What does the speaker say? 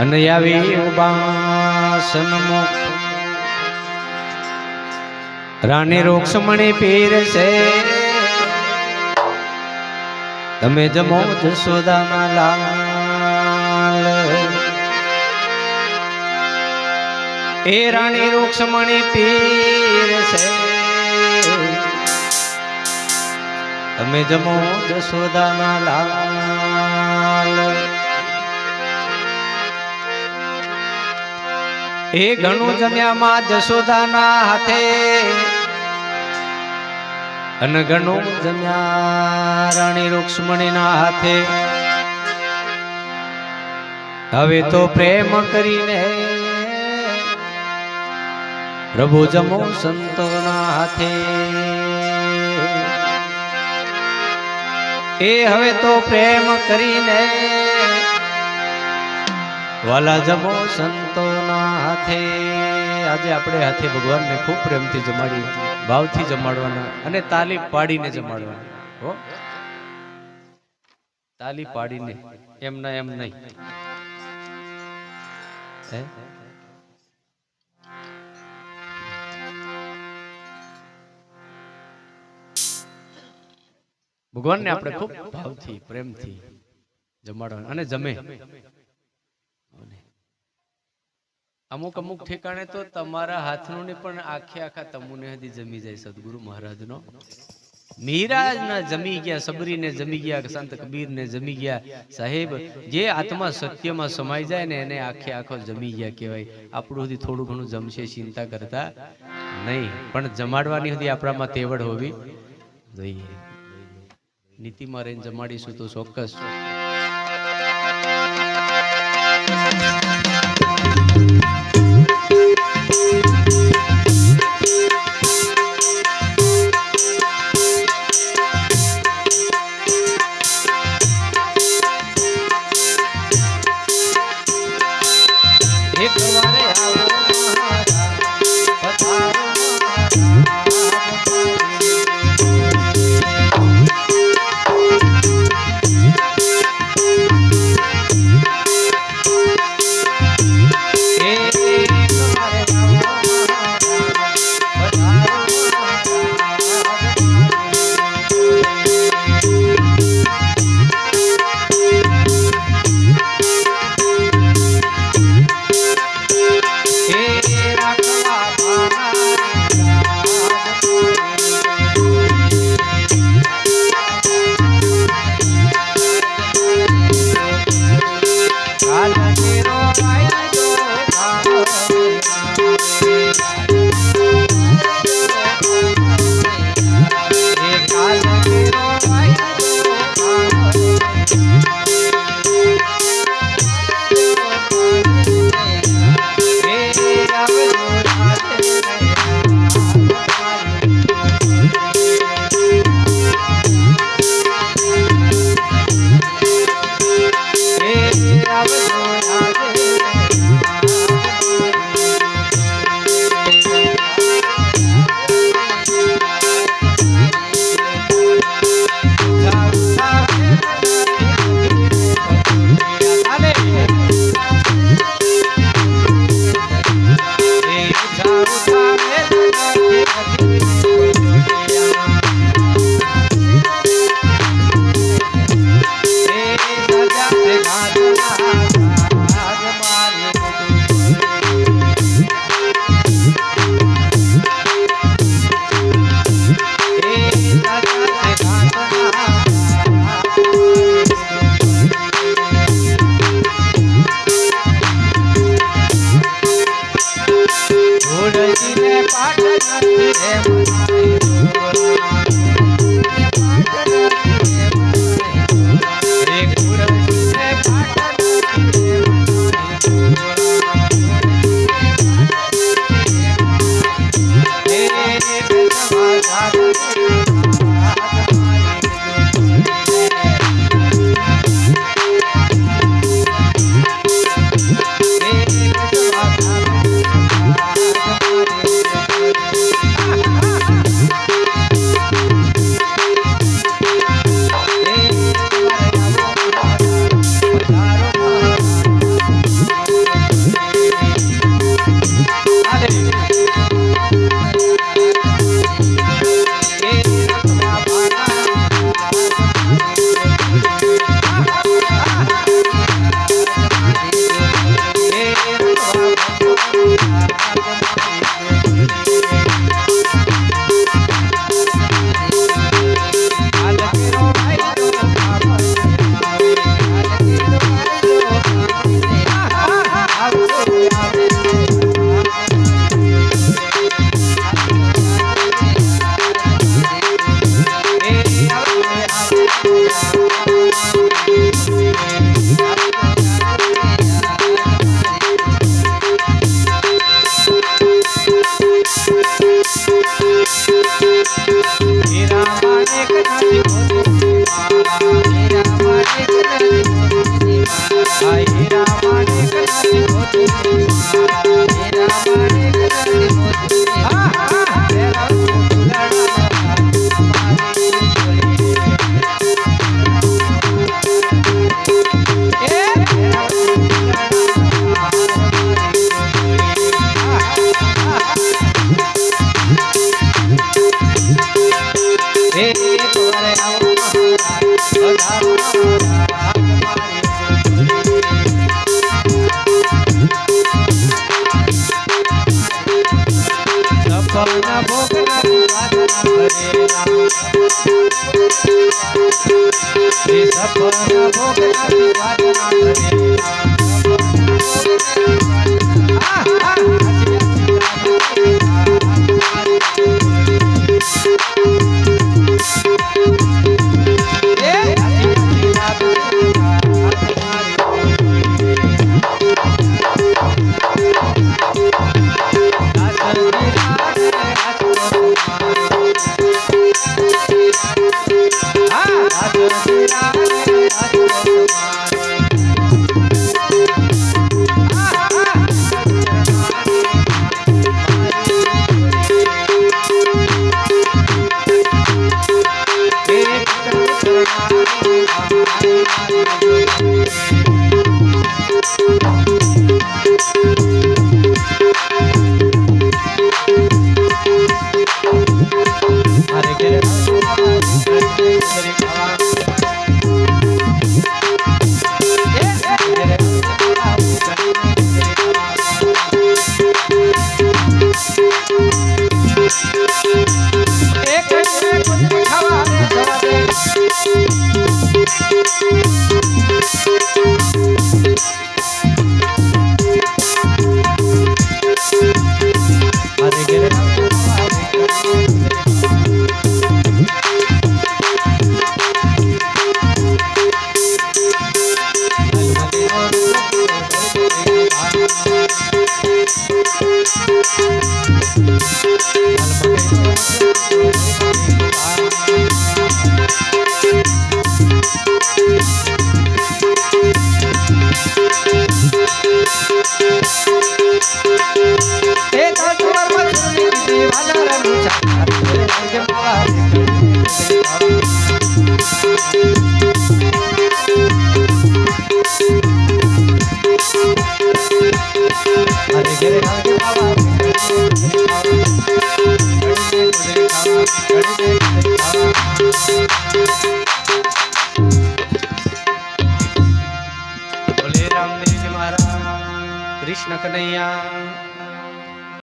અને આવી ઉબાસન મુખ રાણી રૂક્ષ્મણી પીર છે તમે જમો જશોદાના લાલ એ રાણી રૂક્ષ્મણી પીર છે તમે જમો જશોદાના લાલ એ ઘણું જમ્યા માં જશોદાના હાથે અને ઘણું જમ્યા રાણી રૂક્ષ્મણીના હાથે હવે તો પ્રેમ કરીને પ્રભુ જમો સંતોના હાથે એ હવે તો પ્રેમ કરીને વાલા જમો સંતોના હાથે આજે આપણે હાથે ભગવાનને ખૂબ પ્રેમથી જમાડી ભાવથી જમાડવાના અને તાલી પાડીને જમાડવાના હો તાલી પાડીને એમ નહીં હે ભગવાનને આપણે ખૂબ ભાવથી પ્રેમથી જમાડવાના અને જમે અમુક ઠેકાણે તો તમારા હાથનું ને પણ આખા તમુને હદી જમી જાય સદગુરુ મહારાજનો મીરાજના જમી ગયા સબરીને જમી ગયા સંત કબીરને જમી ગયા સાહેબ જે આત્મા સત્યમાં સમાઈ જાય ને એને આખો જમી ગયા કહેવાય આપણું હદી થોડું ઘણું જમશે ચિંતા કરતા નહીં પણ જમાડવાની હદી આપણામાં તેવડ હોવી જોઈએ નીતિમાં રહીને જમાડીશું તો ચોક્કસ બોલે રામદેવજી મહારાજ કૃષ્ણ કનૈયા